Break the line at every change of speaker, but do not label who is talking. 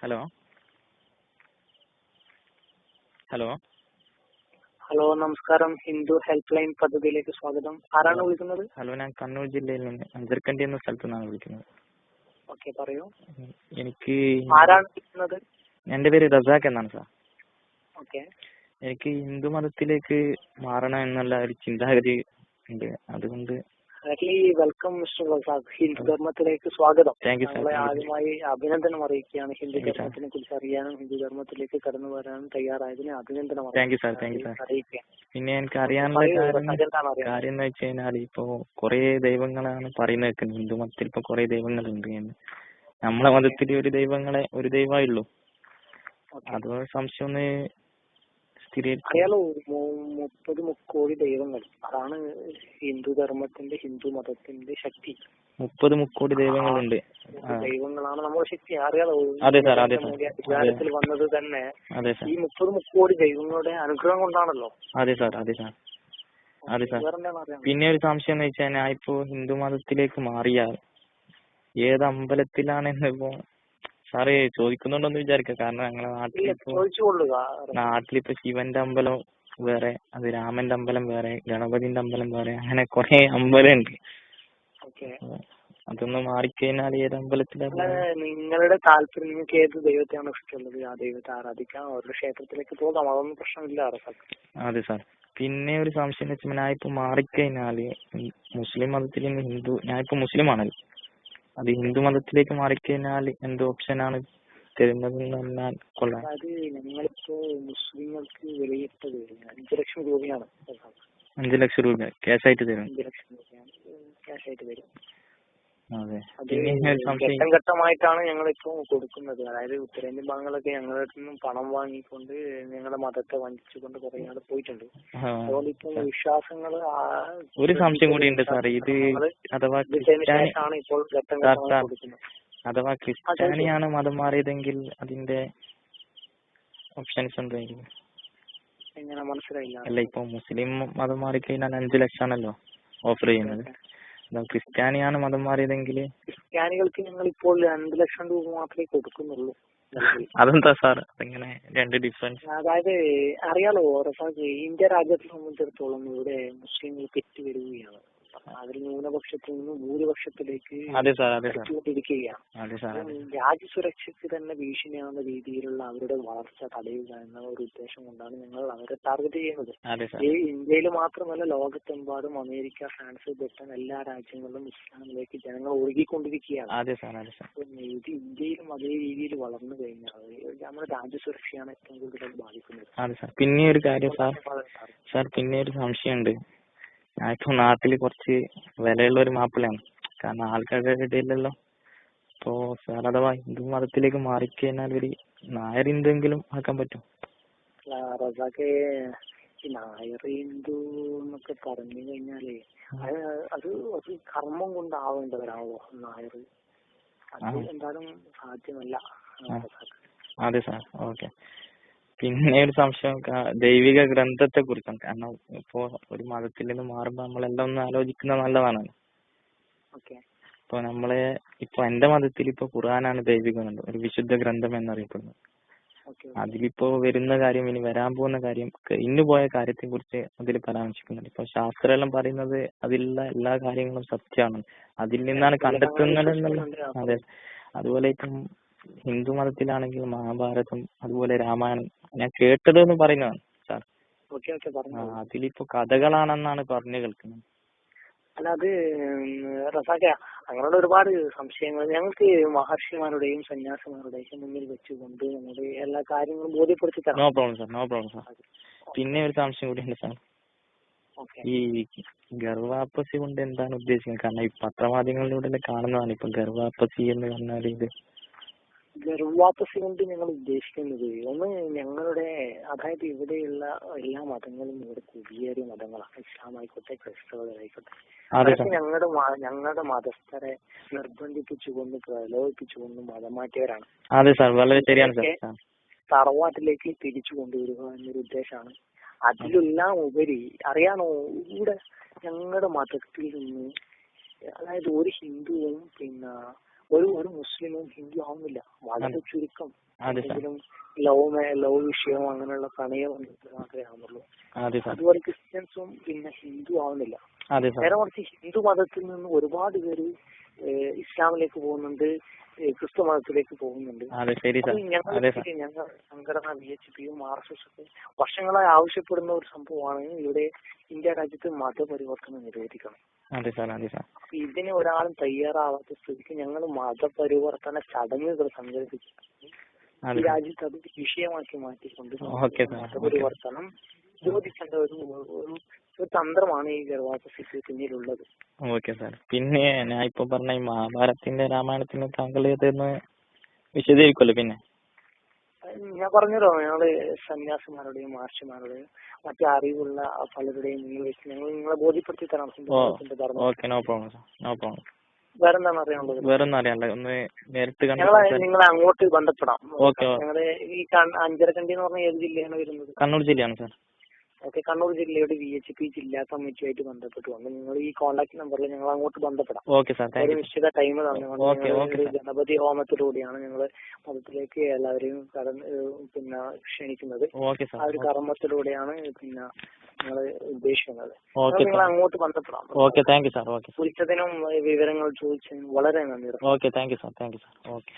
Hello hello
hello, നമസ്കാരം. Hindu help line പദ്ധതിയിലേക്ക് സ്വാഗതം. ആരാണ് വിളിക്കുന്നത്?
ഹലോ, ഞാൻ കണ്ണൂർ ജില്ലയിൽ നിന്ന് അഞ്ചരക്കണ്ടി എന്ന സ്ഥലത്തു നിന്നാണ് വിളിക്കുന്നത്.
ഓക്കെ, പറയൂ.
എനിക്ക്
ആരാണ് വിളിക്കുന്നത്?
എൻ്റെ പേര് റസാഖ് എന്നാണ് സാർ.
ഓക്കെ,
എനിക്ക് ഹിന്ദു മതത്തിലേക്ക് മാറണം എന്നുള്ള ഒരു ചിന്താഗതി ഉണ്ട്. അതുകൊണ്ട്
വെൽക്കം മിസ്റ്റർ റസാഖ്. ഹിന്ദു ധർമ്മത്തിലേക്ക് സ്വാഗതം.
Thank you sir.
ഞങ്ങളെ ആദ്യമായി അഭിനന്ദനം അറിയിക്കുകയാണ്. ഹിന്ദു ധർമ്മത്തിനെ കുറിച്ച് അറിയാനും ഹിന്ദു ധർമ്മത്തിലേക്ക് കടന്നു വരാനും തയ്യാറായതിന് അഭിനന്ദനം
താങ്ക് യു സാർ.
അറിയിക്കുക.
പിന്നെ എനിക്ക് അറിയാനുള്ള കാര്യം എന്ന് വെച്ച് കഴിഞ്ഞാൽ ഇപ്പോ കുറെ ദൈവങ്ങളാണ് പറയുന്നത് കേൾക്കുന്നത്. ഹിന്ദു മതത്തിൽ ഇപ്പൊ കുറെ ദൈവങ്ങളുണ്ട് എന്ന്. നമ്മളെ മതത്തിൽ ഒരു ദൈവമേ ഉള്ളൂ. അതുപോലെ സംശയം ഒന്ന്
അറിയാലോ, 30 മുക്കോടി ദൈവങ്ങൾ. അതാണ് ഹിന്ദു ധർമ്മത്തിന്റെ, ഹിന്ദു മതത്തിന്റെ ശക്തി.
30 മുക്കോടി ദൈവങ്ങളുണ്ട്.
ദൈവങ്ങളാണ് നമ്മുടെ ശക്തി. അറിയാലോ, വിചാരത്തിൽ വന്നത് തന്നെ ഈ 30 മുക്കോടി ദൈവങ്ങളുടെ അനുഗ്രഹം കൊണ്ടാണല്ലോ.
അതെ സാർ. പിന്നെ ഒരു സംശയം എന്ന് വെച്ചാൽ ഞാൻ ഇപ്പോ ഹിന്ദു മതത്തിലേക്ക് മാറിയാൽ ഏത് അമ്പലത്തിലാണെന്ന് ഇപ്പോ സാറ് ചോദിക്കുന്നുണ്ടോന്ന് വിചാരിക്കാം. കാരണം ഞങ്ങളെ നാട്ടിലിപ്പോ ശിവന്റെ അമ്പലം വേറെ, അത് രാമന്റെ അമ്പലം വേറെ, ഗണപതിന്റെ അമ്പലം വേറെ, അങ്ങനെ കുറെ അമ്പലം ഉണ്ട്. അതൊന്ന് മാറിക്കഴിഞ്ഞാൽ ഏത് അമ്പലത്തിലാണ്?
നിങ്ങളുടെ താല്പര്യം, നിങ്ങൾക്ക് ഏത് ദൈവത്തെയാണ് ഇഷ്ടമുള്ളത് ആ ദൈവത്തെ ആരാധിക്കാം. ഓരോ ക്ഷേത്രത്തിലേക്ക് പോകാം, അതൊന്നും പ്രശ്നമില്ല.
അതെ സാർ. പിന്നെ ഒരു സംശയം എന്ന് വെച്ചാൽ ഞാൻ ഇപ്പൊ മാറിക്കഴിഞ്ഞാല് മുസ്ലിം മതത്തിൽ നിന്ന് ഞാനിപ്പോ മുസ്ലിം ആണല്ലോ, അത് ഹിന്ദു മതത്തിലേക്ക് മാറിക്കഴിഞ്ഞാൽ എന്ത് ഓപ്ഷനാണ് തരുന്നതെന്ന് പറഞ്ഞാൽ കൊള്ളാം.
അത് ഞങ്ങളിപ്പോ മുസ്ലിങ്ങൾക്ക് വിലയിട്ടത് 5 ലക്ഷം രൂപയാണ്.
5 ലക്ഷം രൂപ ക്യാഷ് ആയിട്ട് തരും.
5 ലക്ഷം രൂപയാണ് ക്യാഷ് ആയിട്ട് തരും.
അതെ.
ഘട്ടം ഘട്ടമായിട്ടാണ് ഞങ്ങളിപ്പോ കൊടുക്കുന്നത്. അതായത് ഉത്തരേന്ത്യൻ ഭാഗങ്ങളൊക്കെ ഞങ്ങളുടെ അടുത്ത് നിന്നും പണം വാങ്ങിക്കൊണ്ട് ഞങ്ങളുടെ മതത്തെ വഞ്ചിച്ചുകൊണ്ട് കുറെ ആൾ പോയിട്ടുണ്ട്. അതുകൊണ്ട് ഇപ്പൊ വിശ്വാസങ്ങൾ
ഒരു സംശയം കൂടി ഉണ്ട് സാർ. ഇത് അഥവാ
ശേഷമാണ് ഇപ്പോൾ ഘട്ടം ഘട്ടമായി കൊടുക്കുന്നത്.
അഥവാ ക്രിസ്ത്യാനിയാണ് മതം മാറിയതെങ്കിൽ അതിന്റെ ഓപ്ഷൻസ് എന്തായിരിക്കും?
എങ്ങനെ മനസ്സിലായില്ല?
അല്ല, ഇപ്പൊ മുസ്ലിം മതം മാറിക്കഴിഞ്ഞാൽ 5 ലക്ഷമാണല്ലോ ഓഫർ ചെയ്യുന്നത്. ക്രിസ്ത്യാനിയാണ് മതം മാറിയതെങ്കിൽ
ക്രിസ്ത്യാനികൾക്ക് ഞങ്ങൾ ഇപ്പോൾ 2 ലക്ഷം രൂപ മാത്രമേ കൊടുക്കുന്നുള്ളൂ.
അതെന്താ സാർ അങ്ങനെ 2 ഡിഫറൻസ്?
അതായത് അറിയാലോ റസാഖ്, ഇന്ത്യ രാജ്യത്തെ സംബന്ധിച്ചിടത്തോളം ഇവിടെ മുസ്ലിങ്ങൾ തെറ്റ് വരികയാണ്. അതിൽ ന്യൂനപക്ഷത്തിൽ നിന്ന് ഭൂരിപക്ഷത്തിലേക്ക് എത്തിക്കൊണ്ടിരിക്കുകയാണ്. രാജ്യസുരക്ഷയ്ക്ക് തന്നെ ഭീഷണിയാവുന്ന രീതിയിലുള്ള അവരുടെ വളർച്ച തടയുക എന്ന ഒരു ഉദ്ദേശം കൊണ്ടാണ് ഞങ്ങൾ അവരെ ടാർഗറ്റ് ചെയ്യുന്നത്. ഈ ഇന്ത്യയിൽ മാത്രമല്ല, ലോകത്തെമ്പാടും അമേരിക്ക, ഫ്രാൻസ്, ബ്രിട്ടൻ എല്ലാ രാജ്യങ്ങളിലും ഇസ്ലാമിലേക്ക് ജനങ്ങൾ ഒഴുകിക്കൊണ്ടിരിക്കുകയാണ്. ഇത് ഇന്ത്യയിലും അതേ രീതിയിൽ വളർന്നു കഴിഞ്ഞാൽ നമ്മുടെ രാജ്യസുരക്ഷയാണ് ഏറ്റവും കൂടുതൽ ബാധിക്കുന്നത്.
പിന്നെ ഒരു കാര്യം സാർ, പിന്നെ ഒരു സംശയമുണ്ട്. ഞാനിപ്പോ നാട്ടില് കുറച്ച് വിലയുള്ള ഒരു മാപ്പിളയാണ്. കാരണം ആൾക്കാരുടെ ഇടയിലല്ലോ. ഇപ്പോ സാർ അഥവാ ഹിന്ദു മതത്തിലേക്ക് മാറിക്കഴിഞ്ഞാൽ ഒരു നായർ ഹിന്ദുവെങ്കിലും ആക്കാൻ പറ്റും?
റസാഖെ, ഈ നായർ ഹിന്ദു എന്നൊക്കെ പറഞ്ഞു കഴിഞ്ഞാല് അത് കർമ്മം കൊണ്ടാവേണ്ടവരാണല്ലോ നായർ. അത് എന്തായാലും സാധ്യമല്ല.
അതെ സാർ. ഓക്കെ. പിന്നെ ഒരു സംശയം ദൈവിക ഗ്രന്ഥത്തെ കുറിച്ചാണ്. കാരണം ഇപ്പോ ഒരു മതത്തിൽ നിന്ന് മാറുമ്പോ നമ്മളെല്ലാം ഒന്ന് ആലോചിക്കുന്നത് നല്ലതാണല്ലോ. ഇപ്പൊ ഇപ്പൊ എന്റെ മതത്തിൽ ഇപ്പൊ ഖുർആനാണ് ദൈവിക ഗ്രന്ഥം, ഒരു വിശുദ്ധ ഗ്രന്ഥം എന്നറിയപ്പെടുന്നത്. അതിലിപ്പോ വരുന്ന കാര്യം, ഇനി വരാൻ പോകുന്ന കാര്യം, ഇന്നു പോയ കാര്യത്തെ കുറിച്ച് അതിൽ പരാമർശിക്കുന്നുണ്ട്. ഇപ്പൊ ശാസ്ത്രം എല്ലാം പറയുന്നത് അതിലുള്ള എല്ലാ കാര്യങ്ങളും സത്യമാണ്, അതിൽ നിന്നാണ് കണ്ടെത്തുന്നത് എന്നുള്ള. അതെ. അതുപോലെ ഇപ്പം ഹിന്ദു മതത്തിലാണെങ്കിൽ മഹാഭാരതം, അതുപോലെ രാമായണം ഞാൻ കേട്ടതെന്ന് പറയുന്നതാണ് സാർ. അതിലിപ്പോ കഥകളാണെന്നാണ് പറഞ്ഞു കേൾക്കുന്നത്.
അല്ല, അത് റസാഖ, അങ്ങനെയുള്ള ഒരുപാട് സംശയങ്ങൾ ഞങ്ങൾക്ക് മഹർഷിമാരുടെയും സന്യാസിമാരുടെയും മുന്നിൽ വെച്ചുകൊണ്ട് നമ്മുടെ എല്ലാ കാര്യങ്ങളും ബോധ്യപ്പെടുത്തി തരാം.
No problem sir. പിന്നെ ഒരു സംശയം കൂടി ഉണ്ട് സാർ. ഈ ഗർഭാപ്പസി കൊണ്ട് എന്താണ് ഉദ്ദേശിക്കുന്നത്? കാരണം ഈ പത്രമാധ്യമങ്ങളിലൂടെ കാണുന്നതാണ് ഇപ്പൊ ഗർഭാപ്പസി എന്ന് പറഞ്ഞാൽ. ഇത്
ഗർഭാപ്പസി കൊണ്ട് ഞങ്ങൾ ഉദ്ദേശിക്കുന്നത് ഒന്ന്, ഞങ്ങളുടെ അതായത് ഇവിടെയുള്ള എല്ലാ മതങ്ങളും ഇവിടെ കുടിയേറിയ മതങ്ങളാണ്. ഇസ്ലാം ആയിക്കോട്ടെ, ക്രിസ്തവരായിക്കോട്ടെ. അതൊക്കെ ഞങ്ങളുടെ മതസ്ഥരെ നിർബന്ധിപ്പിച്ചുകൊണ്ട് പ്രലോഭിപ്പിച്ചുകൊണ്ട് മതം മാറ്റിയവരാണ്. തറവാട്ടിലേക്ക് തിരിച്ചു കൊണ്ടുവരിക എന്നൊരു ഉദ്ദേശമാണ്. അതിലെല്ലാം ഉപരി അറിയാണോ, ഇവിടെ ഞങ്ങളുടെ മതത്തിൽ നിന്ന് അതായത് ഒരു ഹിന്ദുവും ഒരു മുസ്ലിമും ഹിന്ദു ആവുന്നില്ല. വളരെ ചുരുക്കം.
അതെ സാർ.
എന്തെങ്കിലും ലവ് വിഷയം അങ്ങനെയുള്ള പ്രണയം മാത്രമേ ആവുന്നുള്ളൂ.
അതെ സാർ.
അതുപോലെ ക്രിസ്ത്യൻസും പിന്നെ ഹിന്ദു ആവുന്നില്ല.
അതെ സാർ.
നേരെ മറിച്ച് ഹിന്ദു മതത്തിൽ നിന്ന് ഒരുപാട് പേര് ഇസ്ലാമിലേക്ക് പോകുന്നുണ്ട്, ക്രിസ്തു മതത്തിലേക്ക് പോകുന്നുണ്ട്.
അതെ ശരി സാർ.
ഞങ്ങൾ സംഘടന VHPയും RSS ഒക്കെ വർഷങ്ങളായി ആവശ്യപ്പെടുന്ന ഒരു സംഭവമാണ് ഇവിടെ ഇന്ത്യ രാജ്യത്ത് മതപരിവർത്തനം നിരോധിക്കണം.
അതെ സാർ. അതെ സാർ.
ഇതിന് ഒരാളും തയ്യാറാവാത്ത സ്ഥിതിക്ക് ഞങ്ങൾ മതപരിവർത്തന ചടങ്ങുകൾ സംഘടിപ്പിച്ചു ഈ രാജ്യത്ത് അത് വിഷയമാക്കി മാറ്റിക്കൊണ്ട് മതപരിവർത്തനം നിരോധിക്കേണ്ട ഒരു തന്ത്രമാണ് ഈ ഗർഭാപസിക്ക് പിന്നിലുള്ളത്.
Okay sir. പിന്നെ ഞാൻ ഇപ്പൊ പറഞ്ഞ ഈ മഹാഭാരതത്തിന്റെ രാമായണത്തിന് താങ്കൾ ഇതൊന്ന് വിശദീകരിക്കുമല്ലോ? പിന്നെ
ഞാൻ പറഞ്ഞല്ലോ, ഞങ്ങള് സന്യാസിമാരുടെയും മഹർഷിമാരുടെയും മറ്റു അറിവുള്ള പലരുടെയും നിങ്ങളെ ബോധ്യപ്പെടുത്തി തരാം.
Okay, no problem sir, no problem.
വേറെന്താണ് അറിയാനുള്ളത്?
വേറൊന്നും അറിയാനില്ല, ഒന്ന് നേരിട്ട്
നിങ്ങളെ അങ്ങോട്ട് ബന്ധപ്പെടാം.
ഓക്കെ.
ഞങ്ങള് ഈ അഞ്ചരക്കണ്ടി എന്ന് പറഞ്ഞ ഏത് ജില്ലയാണ് വരുന്നത്?
കണ്ണൂർ ജില്ലയാണ് സാർ.
ഓക്കെ, കണ്ണൂർ ജില്ലയുടെ VHP ജില്ലാ കമ്മിറ്റിയായിട്ട് ബന്ധപ്പെട്ടുകൊണ്ട് നിങ്ങൾ ഈ കോൺടാക്ട് നമ്പറിൽ ഞങ്ങൾ അങ്ങോട്ട് ബന്ധപ്പെടാം.
ഓക്കെ സാർ,
ഒരു നിശ്ചിത ടൈം തന്നുകൊണ്ട് ഗണപതി ഹോമത്തിലൂടെയാണ് ഞങ്ങൾ മതത്തിലേക്ക് എല്ലാവരെയും പിന്നെ ക്ഷണിക്കുന്നത്. ആ ഒരു കർമ്മത്തിലൂടെയാണ് പിന്നെ ഞങ്ങൾ ഉദ്ദേശിക്കുന്നത്. നിങ്ങൾ അങ്ങോട്ട് ബന്ധപ്പെടാം.
Okay, thank you sir. Okay,
വിളിച്ചതിനും വിവരങ്ങൾ ചോദിച്ചതിനും വളരെ നന്ദി.
Okay, thank you sir. Thank you sir. Okay.